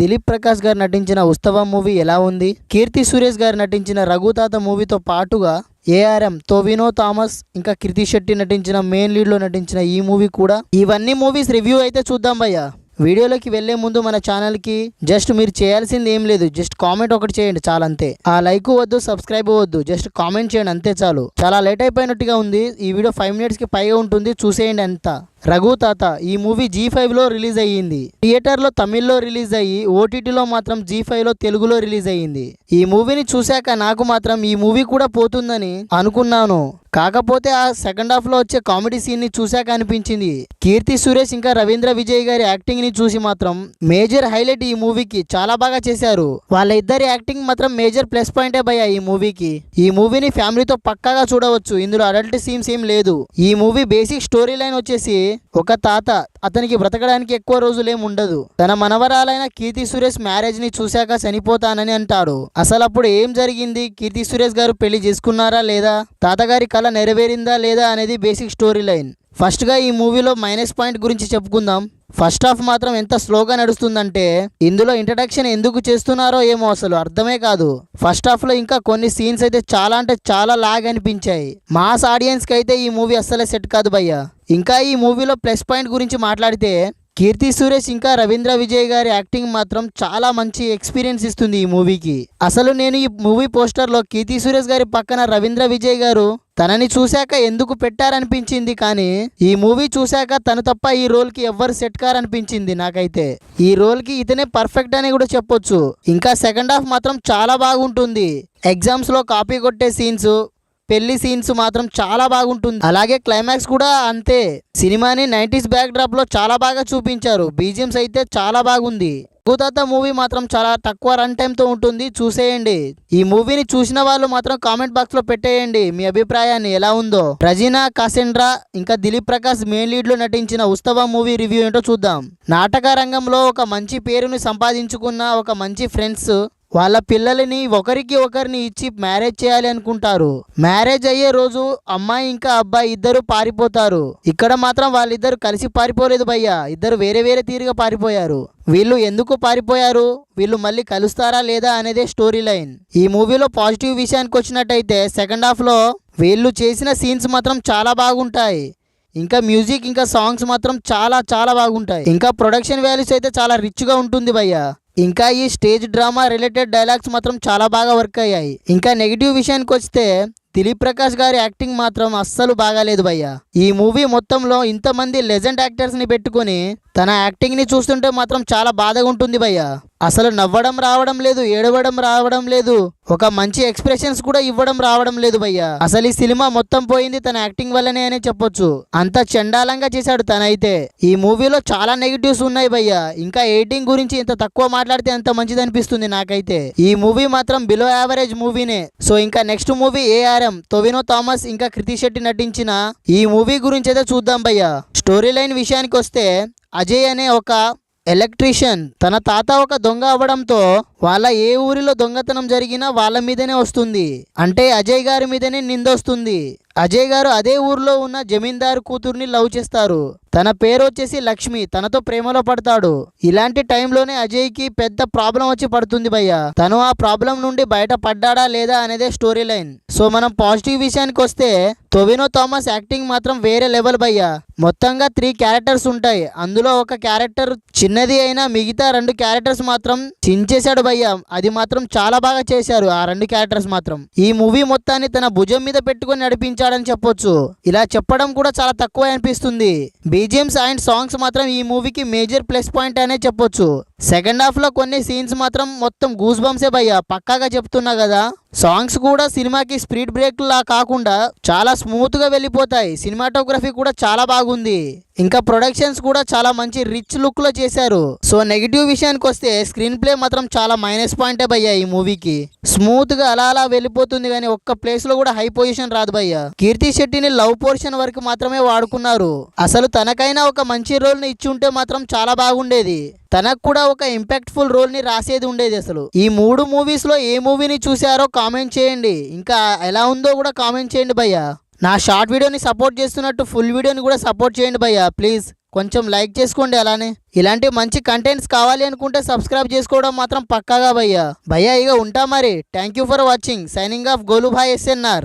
దిలీప్ ప్రకాష్ గారు నటించిన ఉత్సవం మూవీ ఎలా ఉంది? కీర్తి సురేష్ గారు నటించిన రఘుతాత మూవీతో పాటుగా ఏఆర్ఎం టొవినో థామస్ ఇంకా కృతి శెట్టి నటించిన మెయిన్ లీడ్ లో నటించిన ఈ మూవీ కూడా. ఇవన్నీ మూవీస్ రివ్యూ అయితే చూద్దాం భయ్యా. వీడియోలోకి వెళ్లే ముందు మన ఛానల్ కి జస్ట్ మీరు చేయాల్సింది ఏం లేదు, జస్ట్ కామెంట్ ఒకటి చేయండి చాలు అంతే. ఆ లైక్ వద్దు, సబ్స్క్రైబ్ వద్దు, జస్ట్ కామెంట్ చేయండి అంతే చాలు. చాలా లేట్ అయిపోయినట్టుగా ఉంది, ఈ వీడియో 5 minutes కి పైగా ఉంటుంది, చూసేయండి అంతా. రఘుతాత ఈ మూవీ G5 లో రిలీజ్ అయ్యింది. థియేటర్లో తమిళ్లో రిలీజ్ అయ్యి ఓటీటీలో మాత్రం G5 లో తెలుగులో రిలీజ్ అయ్యింది. ఈ మూవీని చూశాక నాకు మాత్రం ఈ మూవీ కూడా పోతుందని అనుకున్నాను. కాకపోతే ఆ సెకండ్ హాఫ్ లో వచ్చే కామెడీ సీన్ ని చూశాక అనిపించింది. కీర్తి సురేష్ ఇంకా రవీంద్ర విజయ్ గారి యాక్టింగ్ ని చూసి మాత్రం మేజర్ హైలైట్ ఈ మూవీకి. చాలా బాగా చేశారు. వాళ్ళ ఇద్దరి యాక్టింగ్ మాత్రం మేజర్ ప్లస్ పాయింటే భయ్యా ఈ మూవీకి. ఈ మూవీని ఫ్యామిలీతో పక్కాగా చూడవచ్చు. ఇందులో అడల్ట్ సీన్స్ ఏం లేదు. ఈ మూవీ బేసిక్ స్టోరీ లైన్ వచ్చేసి ఒక తాత, అతనికి బ్రతకడానికి ఎక్కువ రోజులేం ఉండదు. తన మనవరాలైన కీర్తి సురేష్ మ్యారేజ్ ని చూశాక చనిపోతానని అంటాడు. అసలు అప్పుడు ఏం జరిగింది? కీర్తి సురేష్ గారు పెళ్లి చేసుకున్నారా లేదా, తాతగారి కళ నెరవేరిందా లేదా అనేది బేసిక్ స్టోరీ లైన్. ఫస్ట్ గా ఈ మూవీలో మైనస్ పాయింట్ గురించి చెప్పుకుందాం. ఫస్ట్ హాఫ్ మాత్రం ఎంత స్లోగా నడుస్తుందంటే ఇందులో ఇంట్రడక్షన్ ఎందుకు చేస్తున్నారో ఏమో అసలు అర్థమే కాదు. ఫస్ట్ హాఫ్ లో ఇంకా కొన్ని సీన్స్ అయితే చాలా అంటే చాలా లాగ్ అనిపించాయి. మాస్ ఆడియన్స్ కి అయితే ఈ మూవీ అస్సలే సెట్ కాదు భయ్యా. ఇంకా ఈ మూవీలో ప్లస్ పాయింట్ గురించి మాట్లాడితే కీర్తి సురేష్ ఇంకా రవీంద్ర విజయ్ గారి యాక్టింగ్ మాత్రం చాలా మంచి ఎక్స్పీరియన్స్ ఇస్తుంది ఈ మూవీకి. అసలు నేను ఈ మూవీ పోస్టర్ లో కీర్తి సురేష్ గారి పక్కన రవీంద్ర విజయ్ గారు తనని చూశాక ఎందుకు పెట్టారనిపించింది, కానీ ఈ మూవీ చూశాక తను తప్ప ఈ రోల్ కి ఎవ్వరు సెట్ కారనిపించింది నాకైతే. ఈ రోల్ కి ఇతనే పర్ఫెక్ట్ అని కూడా చెప్పొచ్చు. ఇంకా సెకండ్ హాఫ్ మాత్రం చాలా బాగుంటుంది. ఎగ్జామ్స్ లో కాపీ కొట్టే సీన్స్, పెళ్లి సీన్స్ మాత్రం చాలా బాగుంటుంది. అలాగే క్లైమాక్స్ కూడా అంతే. సినిమాని 90s బ్యాక్ డ్రాప్ లో చాలా బాగా చూపించారు. బీజిఎమ్స్ అయితే చాలా బాగుంది. రఘుతాత మూవీ మాత్రం చాలా తక్కువ రన్ టైమ్ తో ఉంటుంది, చూసేయండి. ఈ మూవీని చూసిన వాళ్ళు మాత్రం కామెంట్ బాక్స్ లో పెట్టేయండి మీ అభిప్రాయాన్ని ఎలా ఉందో. రజీనా కాసెండ్రా ఇంకా దిలీప్ ప్రకాష్ మెయిన్ లీడ్ లో నటించిన ఉత్సవం మూవీ రివ్యూ ఏంటో చూద్దాం. నాటక రంగంలో ఒక మంచి పేరుని సంపాదించుకున్న ఒక మంచి ఫ్రెండ్స్ వాళ్ళ పిల్లలని ఒకరికి ఒకరిని ఇచ్చి మ్యారేజ్ చేయాలి అనుకుంటారు. మ్యారేజ్ అయ్యే రోజు అమ్మాయి ఇంకా అబ్బాయి ఇద్దరు పారిపోతారు. ఇక్కడ మాత్రం వాళ్ళిద్దరు కలిసి పారిపోలేదు భయ్యా, ఇద్దరు వేరే వేరే తీరుగా పారిపోయారు. వీళ్ళు ఎందుకు పారిపోయారు, వీళ్ళు మళ్ళీ కలుస్తారా లేదా అనేదే స్టోరీ లైన్. ఈ మూవీలో పాజిటివ్ విషయానికి వచ్చినట్టయితే సెకండ్ హాఫ్ లో వీళ్ళు చేసిన సీన్స్ మాత్రం చాలా బాగుంటాయి. ఇంకా మ్యూజిక్ ఇంకా సాంగ్స్ మాత్రం చాలా చాలా బాగుంటాయి. ఇంకా ప్రొడక్షన్ వాల్యూస్ అయితే చాలా రిచ్ గా ఉంటుంది భయ్యా. ఇంకా ఈ స్టేజ్ డ్రామా రిలేటెడ్ డైలాగ్స్ మాత్రం చాలా బాగా వర్క్ అయ్యాయి. ఇంకా నెగిటివ్ విషయానికి వస్తే దిలీప్ ప్రకాష్ గారి యాక్టింగ్ మాత్రం అస్సలు బాగాలేదు భయ్యా. ఈ మూవీ మొత్తంలో ఇంతమంది లెజెండ్ యాక్టర్స్ ని పెట్టుకొని తన యాక్టింగ్ ని చూస్తుంటే మాత్రం చాలా బాధగా ఉంటుంది భయ్యా. అసలు నవ్వడం రావడం లేదు, ఏడవడం రావడం లేదు, ఒక మంచి ఎక్స్ప్రెషన్స్ కూడా ఇవ్వడం రావడం లేదు భయ్యా. అసలు ఈ సినిమా మొత్తం పోయింది తన యాక్టింగ్ వల్లనే అని చెప్పొచ్చు. అంత చండాలంగా చేశాడు తనైతే. ఈ మూవీలో చాలా నెగిటివ్స్ ఉన్నాయి భయ్యా. ఇంకా ఎడిటింగ్ గురించి ఇంత తక్కువ మాట్లాడితే అంత మంచిది అనిపిస్తుంది నాకైతే. ఈ మూవీ మాత్రం బిలో యావరేజ్ మూవీనే. సో ఇంకా next movie ARM Tovino Thomas ఇంకా కృతి శెట్టి నటించిన ఈ మూవీ గురించి అయితే చూద్దాం భయ్యా. స్టోరీ లైన్ విషయానికి వస్తే అజయ్ అనే ఒక ఎలక్ట్రీషియన్ తన తాత ఒక దొంగ అవ్వడంతో వాళ్ళ ఏ ఊరిలో దొంగతనం జరిగినా వాళ్ళ మీదనే వస్తుంది. అంటే అజయ్ గారి మీదనే నిందొస్తుంది. అజయ్ గారు అదే ఊర్లో ఉన్న జమీందారు కూతుర్ని లవ్ చేస్తారు. తన పేరు వచ్చేసి లక్ష్మి. తనతో ప్రేమలో పడతాడు. ఇలాంటి టైంలోనే అజయ్ కి పెద్ద ప్రాబ్లం వచ్చి పడుతుంది భయ్యా. తను ఆ ప్రాబ్లం నుండి బయట పడ్డాడా లేదా అనేదే స్టోరీ లైన్. సో మనం పాజిటివ్ విషయానికి వస్తే టొవినో థామస్ యాక్టింగ్ మాత్రం వేరే లెవెల్ భయ్యా. మొత్తంగా 3 క్యారెక్టర్స్ ఉంటాయి. అందులో ఒక క్యారెక్టర్ చిన్నది అయినా మిగతా 2 క్యారెక్టర్స్ మాత్రం చించేశాడు భయ్యా. అది మాత్రం చాలా బాగా చేశారు ఆ 2 క్యారెక్టర్స్ మాత్రం. ఈ మూవీ మొత్తాన్ని తన భుజం మీద పెట్టుకొని నడిపించాడని చెప్పొచ్చు. ఇలా చెప్పడం కూడా చాలా తక్కువ అనిపిస్తుంది. బీజిఎమ్స్ అండ్ సాంగ్స్ మాత్రం ఈ మూవీకి మేజర్ ప్లస్ పాయింట్ అనే చెప్పొచ్చు. సెకండ్ హాఫ్ లో కొన్ని సీన్స్ మాత్రం మొత్తం గూస్ బంప్సే భయ్యా, పక్కాగా చెప్తున్నా కదా. సాంగ్స్ కూడా సినిమాకి స్పీడ్ బ్రేక్ లా కాకుండా చాలా స్మూత్ గా వెళ్ళిపోతాయి. సినిమాటోగ్రఫీ కూడా చాలా బాగుంది. ఇంకా ప్రొడక్షన్స్ కూడా చాలా మంచి రిచ్ లుక్ లో చేశారు. సో నెగిటివ్ విషయానికి వస్తే స్క్రీన్ ప్లే మాత్రం చాలా మైనస్ పాయింటే భయ్యా. ఈ మూవీకి స్మూత్ గా అలా అలా వెళ్ళిపోతుంది కానీ ఒక్క ప్లేస్ లో కూడా హై పొజిషన్ రాదు భయ్యా. కీర్తి శెట్టిని లవ్ పోర్షన్ వరకు మాత్రమే వాడుకున్నారు. అసలు తనకైనా ఒక మంచి రోల్ ని ఇచ్చి ఉంటే మాత్రం చాలా బాగుండేది. తనకు కూడా ఒక ఇంపాక్ట్ఫుల్ రోల్ ని రాసేది ఉండేది. అసలు ఈ 3 మూవీస్ లో ఏ మూవీని చూసారో కామెంట్ చేయండి. ఇంకా ఎలా ఉందో కూడా కామెంట్ చేయండి భయ్యా. నా షార్ట్ వీడియోని సపోర్ట్ చేస్తున్నట్టు ఫుల్ వీడియోని కూడా సపోర్ట్ చేయండి భయ్యా ప్లీజ్. కొంచెం లైక్ చేసుకోండి. అలానే ఇలాంటి మంచి కంటెంట్స్ కావాలి అనుకుంటే సబ్స్క్రైబ్ చేసుకోవడం మాత్రం పక్కాగా భయ్యా. ఇక ఉంటా మరి. Thank you for watching. Signing off గోలుభాయ్ SNR.